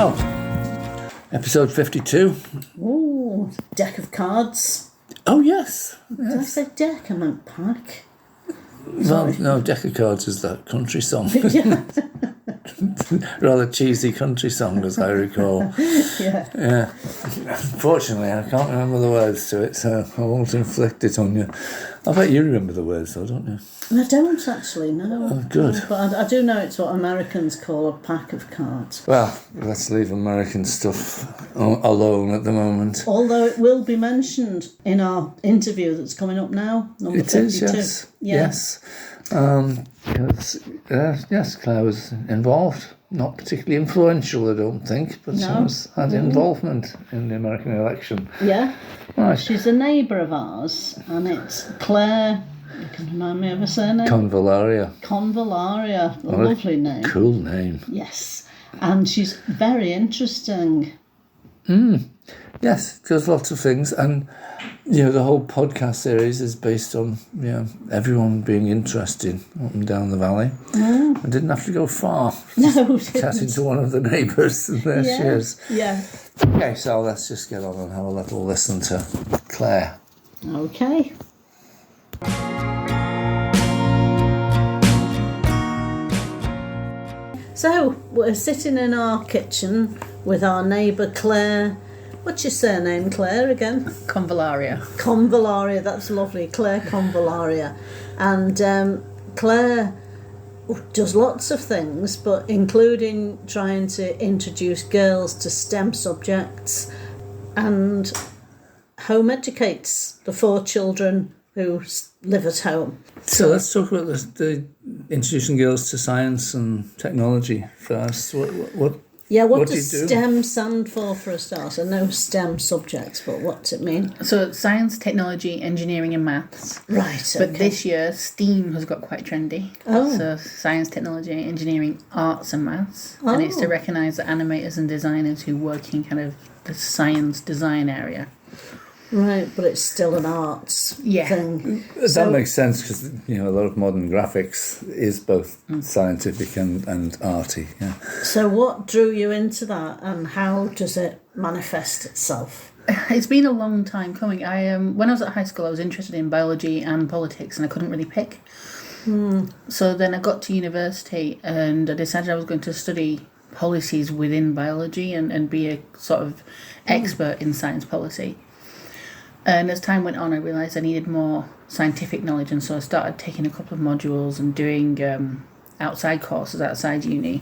So, episode 52. Ooh, deck of cards. Oh, yes. Did I say deck? I meant pack. Well, no, deck of cards is that country song. Yeah. Rather cheesy country song, as I recall. Yeah. Unfortunately, I can't remember the words to it, so I won't inflict it on you. I bet you remember the words, though, don't you? I don't actually, no. Oh, good. No, but I do know it's what Americans call a pack of cards. Well, let's leave American stuff alone at the moment. Although it will be mentioned in our interview that's coming up now, number 52. It is, yes. Yeah. Yes. Yes, Claire was involved. Not particularly influential, I don't think, but she had involvement in the American election. Yeah. Right. She's a neighbour of ours, and it's Claire. You can remind me of her surname? Convallaria. Convallaria. A lovely name. Cool name. Yes. And she's very interesting. Yes, does lots of things. And, the whole podcast series is based on, everyone being interested up and down the valley. I didn't have to go far. No, Chatting to one of the neighbours, and there she is. Yeah. Okay, so let's just get on and have a little listen to Claire. Okay. So, we're sitting in our kitchen with our neighbour Claire. What's your surname, Claire, again? Convallaria. Convallaria, that's lovely. Claire Convallaria. And Claire does lots of things, but including trying to introduce girls to STEM subjects and home educates the 4 children who live at home. So let's talk about the introducing girls to science and technology first. What does STEM stand for a start? I know STEM subjects, but what's it mean? So science, technology, engineering and maths. Right, But this year, STEAM has got quite trendy. Oh. So science, technology, engineering, arts and maths. And it's to recognise the animators and designers who work in kind of the science design area. Right, but it's still an arts thing. That makes sense because, a lot of modern graphics is both scientific and arty. Yeah. So what drew you into that and how does it manifest itself? It's been a long time coming. When I was at high school, I was interested in biology and politics and I couldn't really pick. So then I got to university and I decided I was going to study policies within biology and be a sort of expert in science policy. And as time went on, I realised I needed more scientific knowledge, and so I started taking a couple of modules and doing outside courses outside uni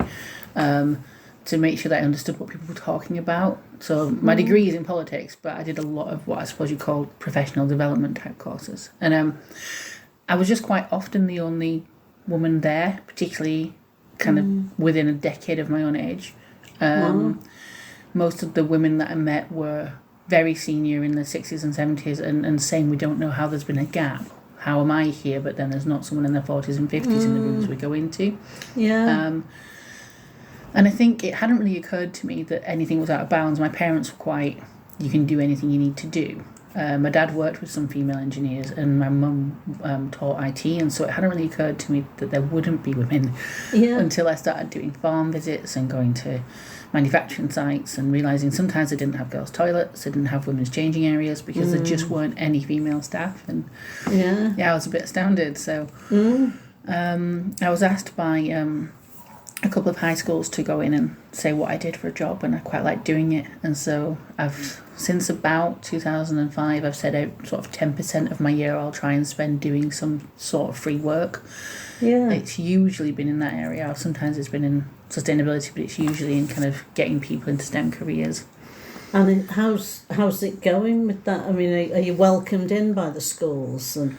to make sure that I understood what people were talking about. So my degree is in politics, but I did a lot of what I suppose you call professional development type courses. And I was just quite often the only woman there, particularly kind of within a decade of my own age. Most of the women that I met were very senior in the 60s and 70s and saying we don't know how there's been a gap. How am I here? But then there's not someone in their 40s and 50s in the rooms we go into. Yeah. And I think it hadn't really occurred to me that anything was out of bounds. My parents were quite, you can do anything you need to do. My dad worked with some female engineers and my mum taught IT, and so it hadn't really occurred to me that there wouldn't be women until I started doing farm visits and going to manufacturing sites and realising sometimes they didn't have girls' toilets, they didn't have women's changing areas because there just weren't any female staff. And I was a bit astounded. So I was asked by a couple of high schools to go in and say what I did for a job, and I quite liked doing it. And so since about 2005, I've set out sort of 10% of my year I'll try and spend doing some sort of free work. Yeah. It's usually been in that area. Sometimes it's been in sustainability, but it's usually in kind of getting people into STEM careers. And how's it going with that? I mean, are you welcomed in by the schools? And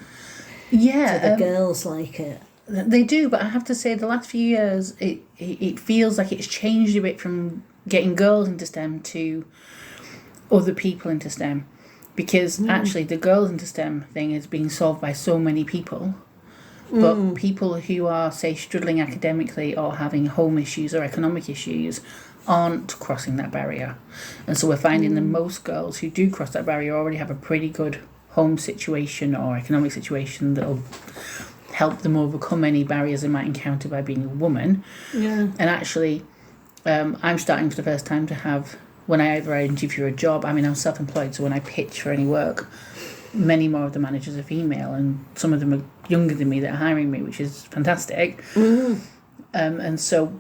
do the girls like it? They do, but I have to say the last few years it feels like it's changed a bit from getting girls into STEM to other people into STEM, because actually the girls into STEM thing is being solved by so many people. But people who are, say, struggling academically or having home issues or economic issues aren't crossing that barrier. And so we're finding that most girls who do cross that barrier already have a pretty good home situation or economic situation that'll help them overcome any barriers they might encounter by being a woman. Yeah. And actually, I'm starting for the first time to have, when I interview for a job, I mean, I'm self-employed, so when I pitch for any work, many more of the managers are female, and some of them are younger than me that are hiring me, which is fantastic. And so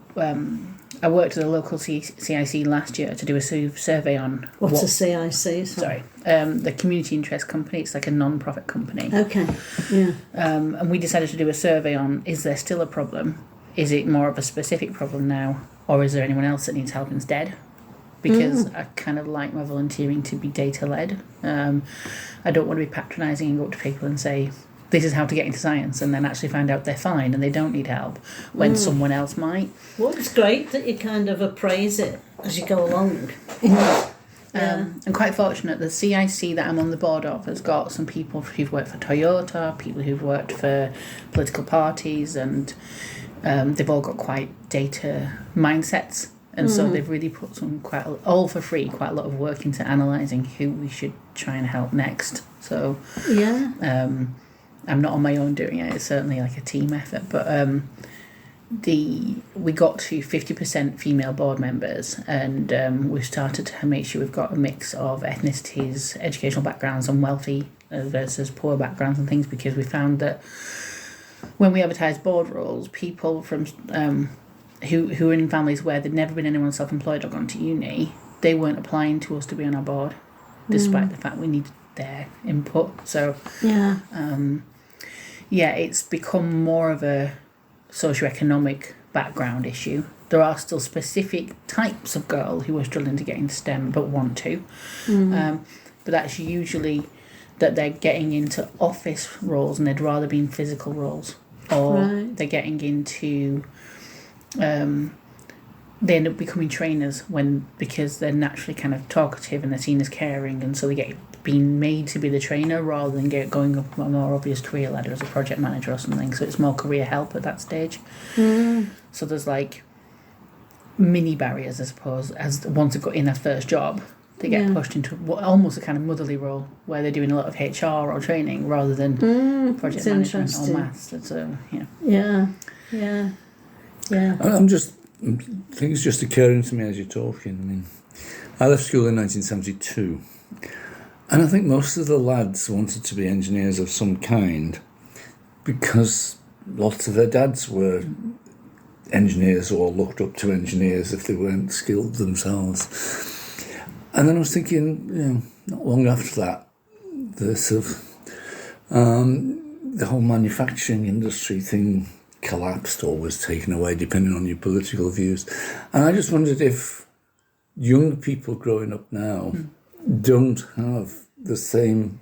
I worked at a local CIC last year to do a survey on... What's a CIC? Sorry. The Community Interest Company. It's like a non-profit company. Okay, yeah. And we decided to do a survey on, is there still a problem? Is it more of a specific problem now? Or is there anyone else that needs help instead? Because I kind of like my volunteering to be data-led. I don't want to be patronising and go up to people and say, this is how to get into science, and then actually find out they're fine and they don't need help when someone else might. Well, it's great that you kind of appraise it as you go along. I'm quite fortunate. The CIC that I'm on the board of has got some people who've worked for Toyota, people who've worked for political parties, and they've all got quite data mindsets. And so they've really put all for free, quite a lot of work into analysing who we should try and help next. So I'm not on my own doing it. It's certainly like a team effort. But we got to 50% female board members, and we've started to make sure we've got a mix of ethnicities, educational backgrounds, and wealthy versus poor backgrounds and things, because we found that when we advertise board roles, people from who are in families where there'd never been anyone self-employed or gone to uni, they weren't applying to us to be on our board, despite the fact we needed their input. So it's become more of a socioeconomic background issue. There are still specific types of girl who are struggling to get into STEM but want to, but that's usually that they're getting into office roles and they'd rather be in physical roles, or they're getting into they end up becoming trainers because they're naturally kind of talkative and they're seen as caring, and so they get being made to be the trainer rather than going up a more obvious career ladder as a project manager or something. So it's more career help at that stage. So there's like mini barriers, I suppose, as once they've got in their first job, they get pushed into almost a kind of motherly role where they're doing a lot of HR or training rather than project management or maths. So things just occurring to me as you're talking. I mean, I left school in 1972, and I think most of the lads wanted to be engineers of some kind because lots of their dads were engineers or looked up to engineers if they weren't skilled themselves. And then I was thinking, not long after that, the sort of the whole manufacturing industry thing collapsed or was taken away, depending on your political views. And I just wondered if young people growing up now don't have the same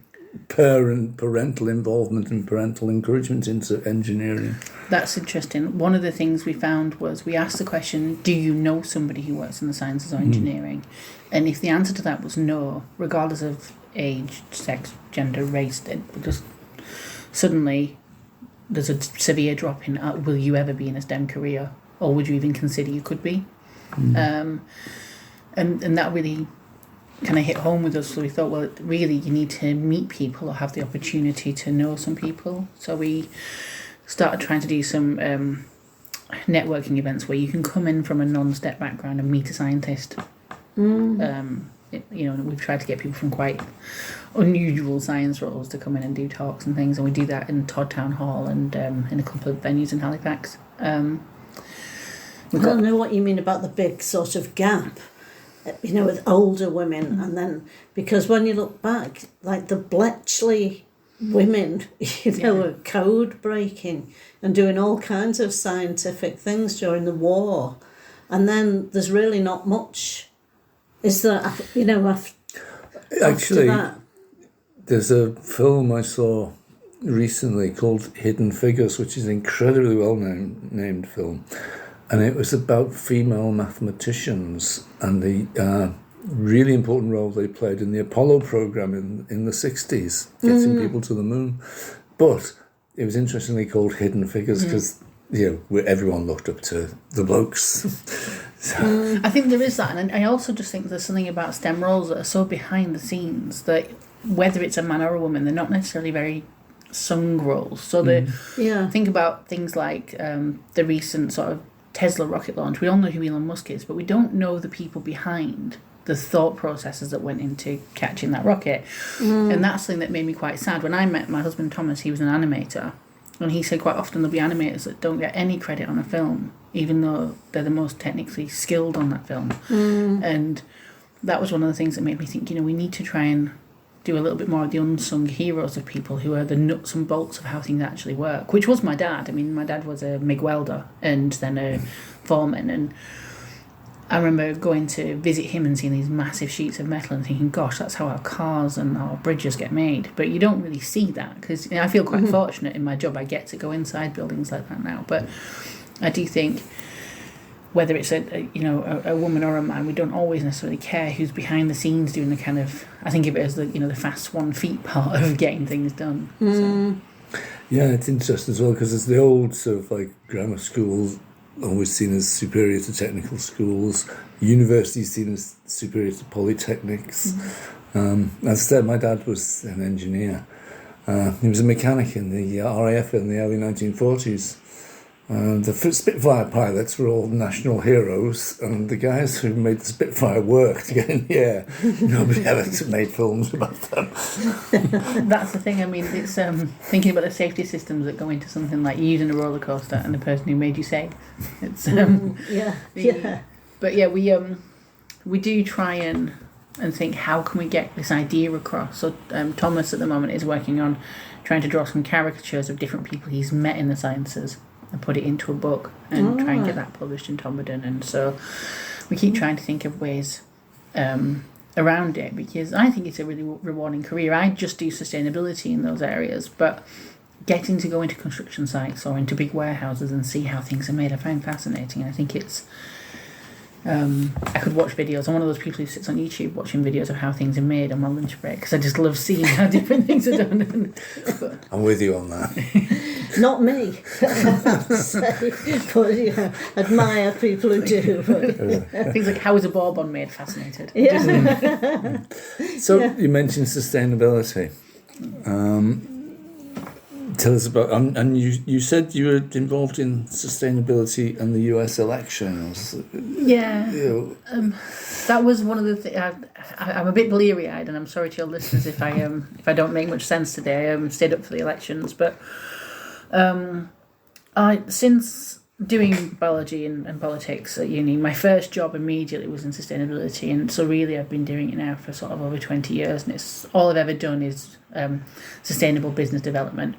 parental involvement and parental encouragement into engineering. That's interesting. One of the things we found was we asked the question, do you know somebody who works in the sciences or engineering? And if the answer to that was no, regardless of age, sex, gender, race, it just suddenly there's a severe drop in will you ever be in a STEM career, or would you even consider you could be? And that really kind of hit home with us. So we thought, well, really you need to meet people or have the opportunity to know some people. So we started trying to do some networking events where you can come in from a non-STEM background and meet a scientist. We've tried to get people from quite unusual science roles to come in and do talks and things, and we do that in Todd Town Hall and in a couple of venues in Halifax. I don't know what you mean about the big sort of gap, with older women, and then because when you look back, like the Bletchley women, were code breaking and doing all kinds of scientific things during the war, and then there's really not much. Is there, Actually, after that? There's a film I saw recently called Hidden Figures, which is an incredibly well-named film. And it was about female mathematicians and the really important role they played in the Apollo program in the 60s, getting people to the moon. But it was interestingly called Hidden Figures because, everyone looked up to the blokes. So. I think there is that, and I also just think there's something about STEM roles that are so behind the scenes that whether it's a man or a woman, they're not necessarily very sung roles. So think about things like the recent sort of Tesla rocket launch. We all know who Elon Musk is, but we don't know the people behind the thought processes that went into catching that rocket. And that's something that made me quite sad. When I met my husband Thomas, he was an animator, and he said quite often there'll be animators that don't get any credit on a film, even though they're the most technically skilled on that film. And that was one of the things that made me think, we need to try and do a little bit more of the unsung heroes of people who are the nuts and bolts of how things actually work, which was my dad. I mean, my dad was a MIG welder and then a foreman, and I remember going to visit him and seeing these massive sheets of metal and thinking, gosh, that's how our cars and our bridges get made. But you don't really see that, because I feel quite fortunate in my job. I get to go inside buildings like that now. But I do think whether it's a woman or a man, we don't always necessarily care who's behind the scenes doing the kind of, I think of it as the fast 1 feet part of getting things done. So. Yeah, it's interesting as well, because it's the old sort of like grammar schools always seen as superior to technical schools, universities seen as superior to polytechnics. As I said, my dad was an engineer. He was a mechanic in the RAF in the early 1940s. The Spitfire pilots were all national heroes, and the guys who made the Spitfire work to get in the air, nobody ever made films about them. That's the thing. I mean, it's thinking about the safety systems that go into something like using a roller coaster and the person who made you safe. It's But yeah, we do try and think, how can we get this idea across? So Thomas at the moment is working on trying to draw some caricatures of different people he's met in the sciences and put it into a book and try and get that published in Tomberton. And so we keep trying to think of ways around it, because I think it's a really rewarding career. I just do sustainability in those areas, but getting to go into construction sites or into big warehouses and see how things are made, I find fascinating. I think it's I could watch videos. I'm one of those people who sits on YouTube watching videos of how things are made on my lunch break, because I just love seeing how different things are done. I'm with you on that. Not me, I have to say, but admire people who do. But. Things like, how is a bourbon made? Fascinated. Yeah. So you mentioned sustainability. Tell us about, and you said you were involved in sustainability and the US elections. Yeah, that was one of the things. I'm a bit bleary-eyed, and I'm sorry to your listeners if I don't make much sense today. I stayed up for the elections, but since doing biology and politics at uni, my first job immediately was in sustainability, and so really I've been doing it now for sort of over 20 years, and it's all I've ever done is sustainable business development,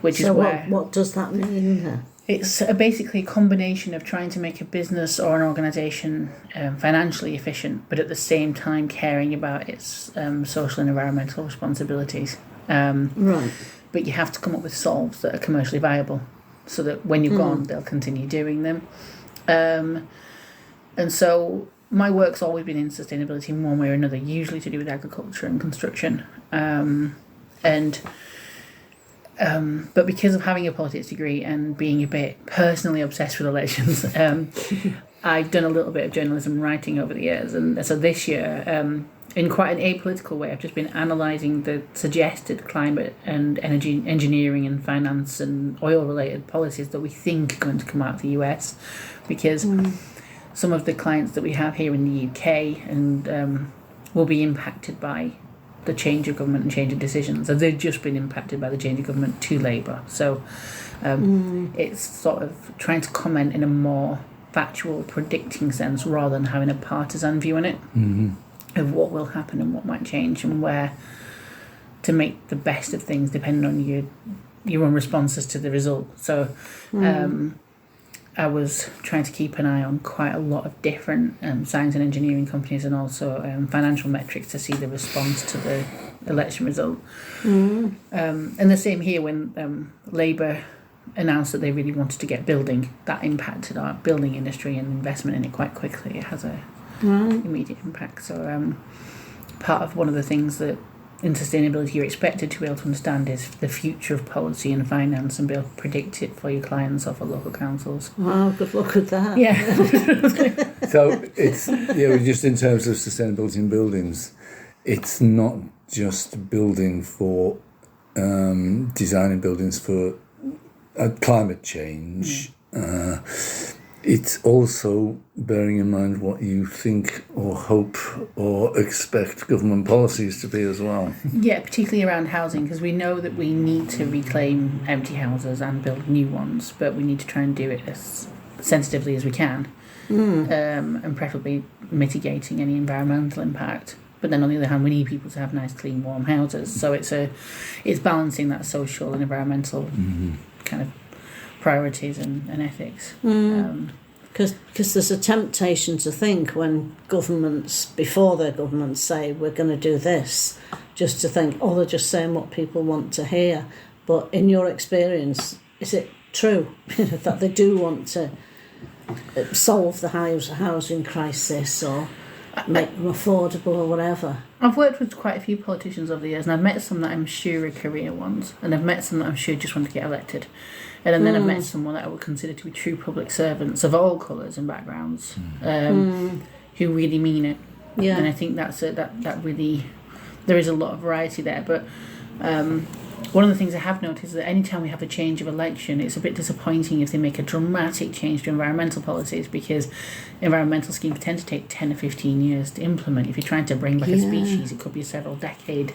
which is where... what does that mean? It's basically a combination of trying to make a business or an organisation financially efficient, but at the same time caring about its social and environmental responsibilities. Right. But you have to come up with solves that are commercially viable, so that when you're gone, they'll continue doing them. And so my work's always been in sustainability in one way or another, usually to do with agriculture and construction. But because of having a politics degree and being a bit personally obsessed with elections, I've done a little bit of journalism and writing over the years. And so this year, in quite an apolitical way, I've just been analysing the suggested climate and energy engineering and finance and oil-related policies that we think are going to come out of the US, because some of the clients that we have here in the UK and will be impacted by the change of government and change of decisions. And they've just been impacted by the change of government to Labour. So it's sort of trying to comment in a more factual, predicting sense rather than having a partisan view on it. Of what will happen and what might change and where to make the best of things depending on your own responses to the result. So I was trying to keep an eye on quite a lot of different science and engineering companies, and also financial metrics to see the response to the election result. And the same here, when Labour announced that they really wanted to get building, that impacted our building industry and investment in it quite quickly. It has a immediate impact. So part of one of the things that in sustainability you're expected to be able to understand is the future of policy and finance and be able to predict it for your clients or for local councils. Wow, good luck with that. Yeah. So it's, just in terms of sustainability in buildings, it's not just building for designing buildings for climate change. it's also bearing in mind what you think or hope or expect government policies to be as well. Yeah, particularly around housing, because we know that we need to reclaim empty houses and build new ones, but we need to try and do it as sensitively as we can, and preferably mitigating any environmental impact. But then on the other hand, we need people to have nice, clean, warm houses. So it's balancing that social and environmental kind of priorities and ethics. Because there's a temptation to think when governments, before their governments say we're going to do this, just to think, oh, they're just saying what people want to hear. But in your experience, is it true that they do want to solve the housing crisis or make them affordable or whatever? I've worked with quite a few politicians over the years, and I've met some that I'm sure are career ones, and I've met some that I'm sure just want to get elected. And then I've met someone that I would consider to be true public servants of all colours and backgrounds, who really mean it. Yeah. And I think that's it. That really, there is a lot of variety there. But one of the things I have noticed is that any time we have a change of election, it's a bit disappointing if they make a dramatic change to environmental policies, because environmental schemes tend to take 10 or 15 years to implement. If you're trying to bring back a species, it could be a several decade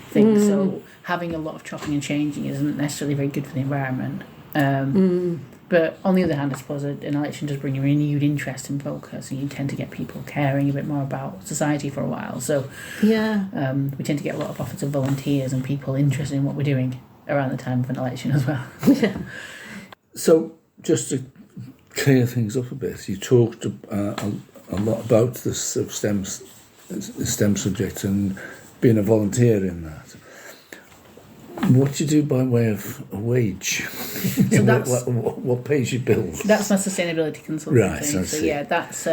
thing. So having a lot of chopping and changing isn't necessarily very good for the environment. But on the other hand, I suppose an election does bring a renewed interest in focus, and you tend to get people caring a bit more about society for a while. So we tend to get a lot of offers of volunteers and people interested in what we're doing around the time of an election as well. So just to clear things up a bit, you talked a lot about this STEM subject and being a volunteer in that. What do you do by way of a wage? So that's what pays your bills? That's my sustainability consulting. Right, thing. So yeah, that's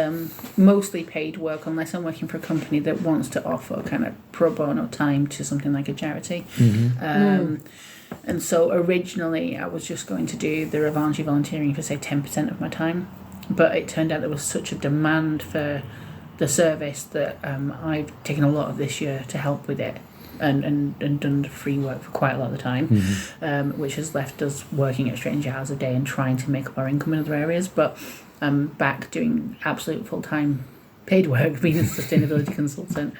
mostly paid work, unless I'm working for a company that wants to offer kind of pro bono time to something like a charity. And so originally I was just going to do the voluntary volunteering for say 10% of my time, but it turned out there was such a demand for the service that I've taken a lot of this year to help with it. And done the free work for quite a lot of the time, which has left us working at strange hours a day and trying to make up our income in other areas. But I'm back doing absolute full-time paid work, being a sustainability consultant.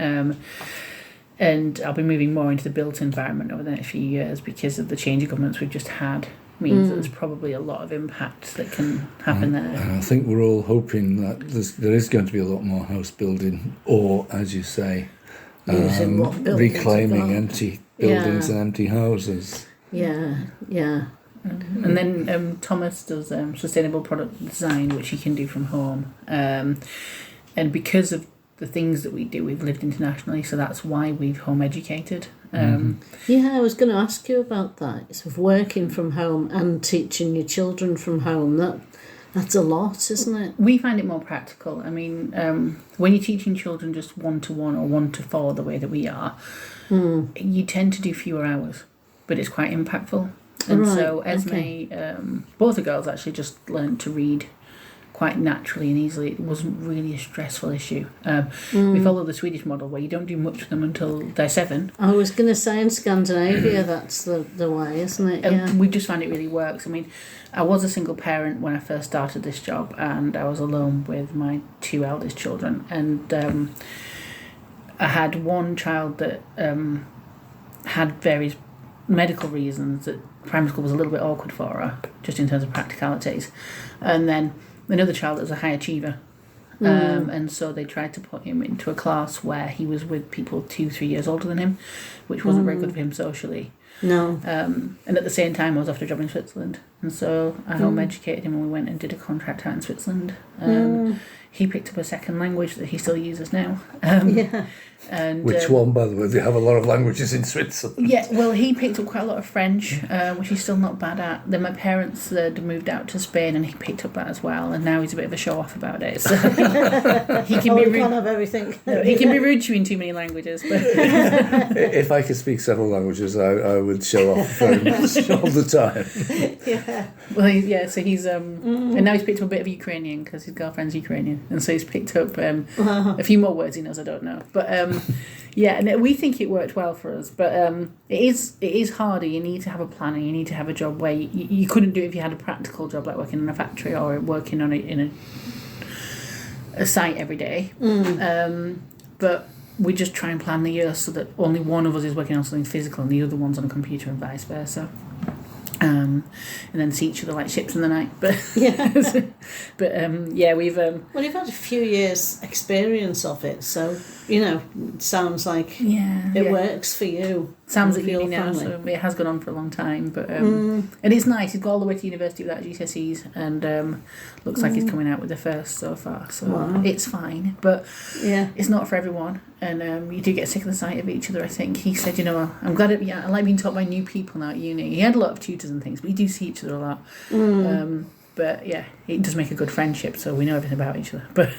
And I'll be moving more into the built environment over the next few years, because of the change of governments we've just had. Means that there's probably a lot of impact that can happen there. And I think we're all hoping that there is going to be a lot more house building, or, as you say, reclaiming empty buildings and empty houses. And then Thomas does sustainable product design, which he can do from home. And because of the things that we do, we've lived internationally, so that's why we've home educated. I was going to ask you about that. Sort of working from home and teaching your children from home. That's a lot, isn't it? We find it more practical. I mean, when you're teaching children just 1-to-1 or 1-to-4 the way that we are, you tend to do fewer hours, but it's quite impactful. And so Esme, both the girls actually just learned to read quite naturally and easily. It wasn't really a stressful issue. We follow the Swedish model where you don't do much with them until they're 7. I was going to say in Scandinavia that's the way, isn't it? And we just find it really works. I mean, I was a single parent when I first started this job, and I was alone with my 2 eldest children. And I had one child that had various medical reasons that primary school was a little bit awkward for her, just in terms of practicalities. And then another child that was a high achiever. And so they tried to put him into a class where he was with people 2-3 years older than him, which wasn't very good for him socially. No. And at the same time, I was after a job in Switzerland. And so I home educated him, and we went and did a contract out in Switzerland. He picked up a second language that he still uses now. And which one, by the way? They have a lot of languages in Switzerland. Yeah, well, he picked up quite a lot of French, which he's still not bad at. Then my parents had moved out to Spain, and he picked up that as well. And now he's a bit of a show-off about it. So he can be rude. Can't have everything. No, he can be rude to you in too many languages. But if I could speak several languages, I would show off all the time. Well, so he's and now he's picked up a bit of Ukrainian because his girlfriend's Ukrainian, and so he's picked up a few more words he knows I don't know. But Yeah, and we think it worked well for us, but it is harder. You need to have a plan, and you need to have a job where you couldn't do it if you had a practical job like working in a factory or working on in a site every day. But we just try and plan the year so that only one of us is working on something physical and the other one's on a computer and vice versa. And then see each other like ships in the night. But we've well, you've had a few years' experience of it, so it sounds like it works for you. Sam's at uni now, so it has gone on for a long time. But and it's nice. He's got all the way to university without GCSEs, and looks like he's coming out with the first so far. So it's fine, but it's not for everyone. And you do get sick of the sight of each other. I think he said, I'm glad I like being taught by new people now at uni. He had a lot of tutors and things, but you do see each other a lot. But yeah, it does make a good friendship, so we know everything about each other. But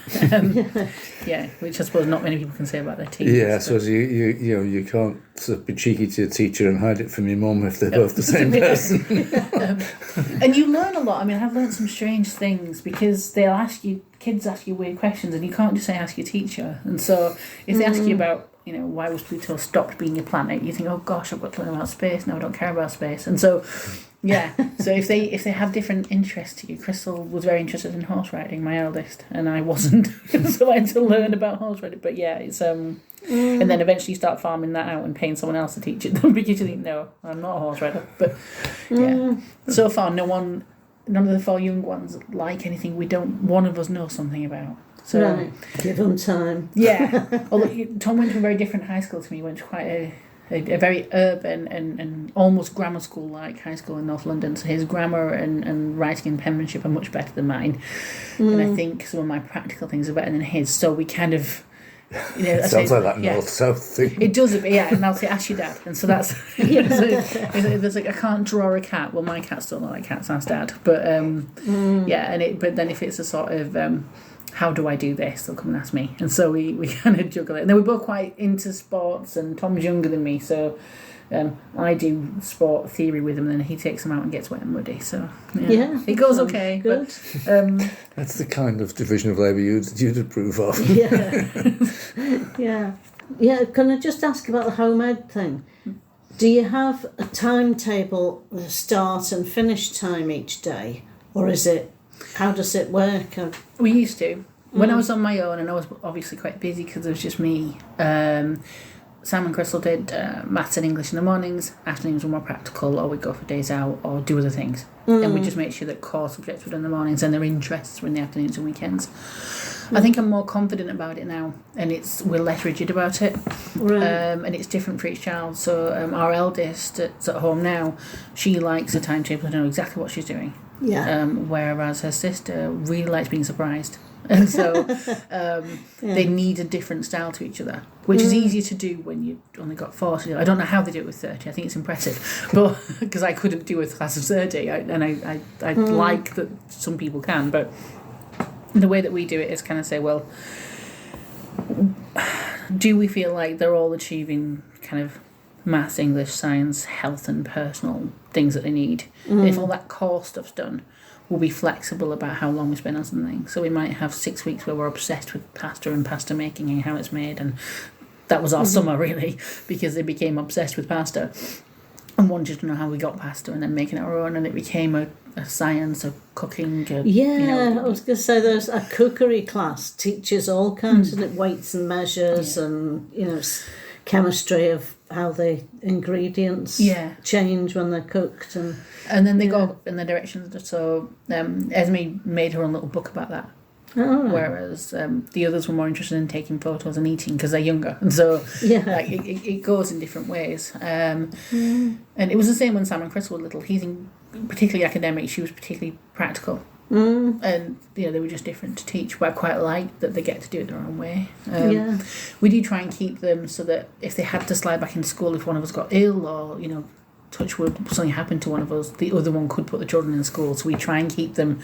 which I suppose not many people can say about their teachers. Yeah, I suppose you can't sort of be cheeky to your teacher and hide it from your mum if they're both the same person. And you learn a lot. I mean, I've learned some strange things because kids ask you weird questions, and you can't just say ask your teacher. And so if they ask you about why was Pluto stopped being a planet, you think, oh gosh, I've got to learn about space now. I don't care about space. And so. Yeah, so if they have different interests to you, Crystal was very interested in horse riding, my eldest, and I wasn't, so I had to learn about horse riding. But yeah, it's and then eventually you start farming that out and paying someone else to teach it. Because you think, no, I'm not a horse rider. But so far none of the 4 young ones like anything one of us knows something about. So give them time. Yeah, although Tom went to a very different high school to me. He went to quite a very urban and almost grammar school like high school in North London, so his grammar and writing and penmanship are much better than mine, and I think some of my practical things are better than his, so we kind of sounds like that north-south thing. It does a bit, and I'll say ask your dad, and so that's there's like I can't draw a cat, well my cats don't look like cats, ask dad, but but then if it's a sort of how do I do this? They'll come and ask me. And so we kind of juggle it. And then we're both quite into sports, and Tom's younger than me, so I do sport theory with him, and then he takes them out and gets wet and muddy. So it goes okay. Good. But, that's the kind of division of labour you'd approve of. Yeah. Can I just ask about the home ed thing? Do you have a timetable, a start and finish time each day, or how does it work? We used to. When I was on my own, and I was obviously quite busy because it was just me, Sam and Crystal did maths and English in the mornings, afternoons were more practical, or we'd go for days out or do other things. And we just make sure that core subjects were done in the mornings and their interests were in the afternoons and weekends. I think I'm more confident about it now, and we're less rigid about it. Right. And it's different for each child. So our eldest that's at home now, she likes a timetable to know exactly what she's doing. Yeah. Whereas her sister really likes being surprised. And so they need a different style to each other, which is easier to do when you've only got 40. I don't know how they do it with 30. I think it's impressive, but because I couldn't do a class of 30, I like that some people can, but the way that we do it is kind of say, well, do we feel like they're all achieving kind of maths, English, science, health and personal things that they need? And if all that core stuff's done, we'll be flexible about how long we spend on something. So we might have 6 weeks where we're obsessed with pasta and pasta making and how it's made, and that was our summer really, because they became obsessed with pasta and wanted to know how we got pasta, and then making it our own, and it became a science of cooking. I was going to say there's a cookery class teaches all kinds of weights and measures and chemistry of how the ingredients change when they're cooked, and then they go in the directions. So Esme made her own little book about that. Whereas the others were more interested in taking photos and eating because they're younger, and so it goes in different ways. And it was the same when Sam and Chris were little. He's particularly academic, she was particularly practical. And they were just different to teach, but I quite like that they get to do it their own way. We do try and keep them so that if they had to slide back into school, if one of us got ill or touch wood, something happened to one of us, the other one could put the children in school. So we try and keep them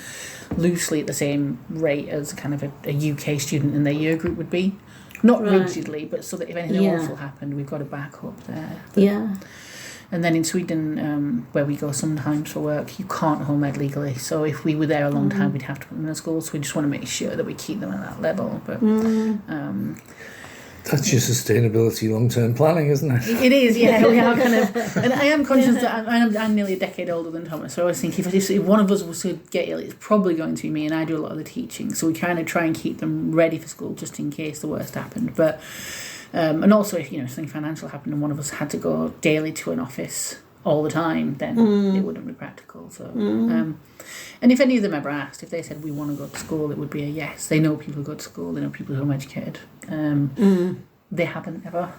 loosely at the same rate as kind of a UK student in their year group would be. Not rigidly, but so that if anything awful happened, we've got a backup there. And then in Sweden, where we go sometimes for work, you can't home ed legally. So if we were there a long time, we'd have to put them in a school. So we just want to make sure that we keep them at that level. But That's your sustainability long-term planning, isn't it? It is, yeah. We are kind of, and I am conscious that I'm nearly a decade older than Thomas. So I was thinking, if one of us was to get ill, it's probably going to be me, and I do a lot of the teaching. So we kind of try and keep them ready for school just in case the worst happened. But and also, if something financial happened and one of us had to go daily to an office all the time, then it wouldn't be practical. So, and if any of them ever asked, if they said we want to go to school, it would be a yes. They know people who go to school. They know people who are educated. They haven't ever.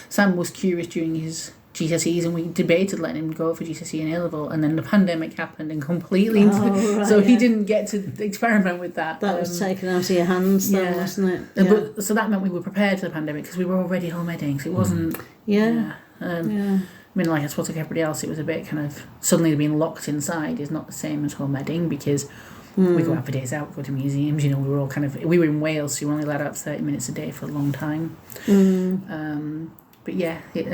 Sam was curious during his GCSEs, and we debated letting him go for GCSE and A-level, and then the pandemic happened and completely he didn't get to experiment with that. That was taken out of your hands then, wasn't it? But, so that meant we were prepared for the pandemic because we were already home editing, so it wasn't... I mean, like I suppose like everybody else, it was a bit kind of suddenly being locked inside is not the same as home editing because we go out for days out, go to museums. We were all we were in Wales, so you were only allowed out 30 minutes a day for a long time. But yeah, it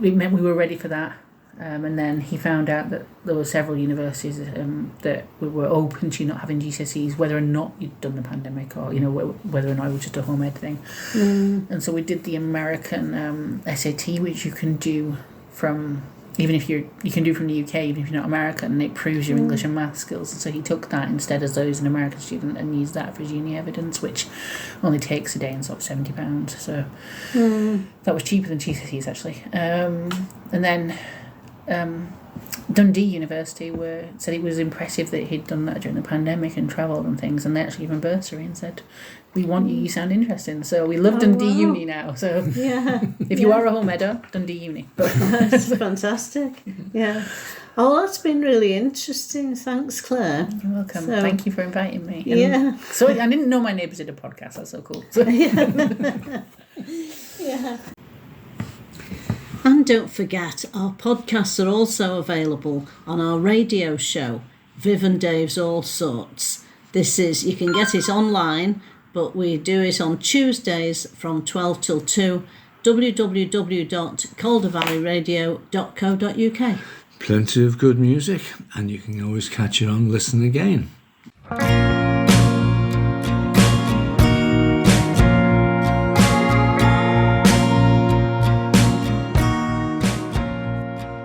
meant we were ready for that. And then he found out that there were several universities that we were open to not having GCSEs, whether or not you'd done the pandemic or, whether or not it was just a home ed thing. And so we did the American SAT, which you can do from, even if you can do from the UK, even if you're not American, and it proves your English and math skills. And so he took that instead as though he's an American student and used that for his uni evidence, which only takes a day and sort of £70. So that was cheaper than GCSEs, actually. And then... Dundee University said it was impressive that he'd done that during the pandemic and travelled and things, and they actually gave him a bursary and said, we want you sound interesting. So we love Dundee Uni now. So if you are a home edder, Dundee Uni. That's fantastic. Yeah. Oh, that's been really interesting. Thanks, Claire. You're welcome. So, thank you for inviting me. And so I didn't know my neighbours did a podcast. That's so cool. So. Yeah. And don't forget, our podcasts are also available on our radio show, Viv and Dave's All Sorts. You can get it online, but we do it on Tuesdays from 12 till 2, www.caldervalleyradio.co.uk. Plenty of good music, and you can always catch it on Listen Again.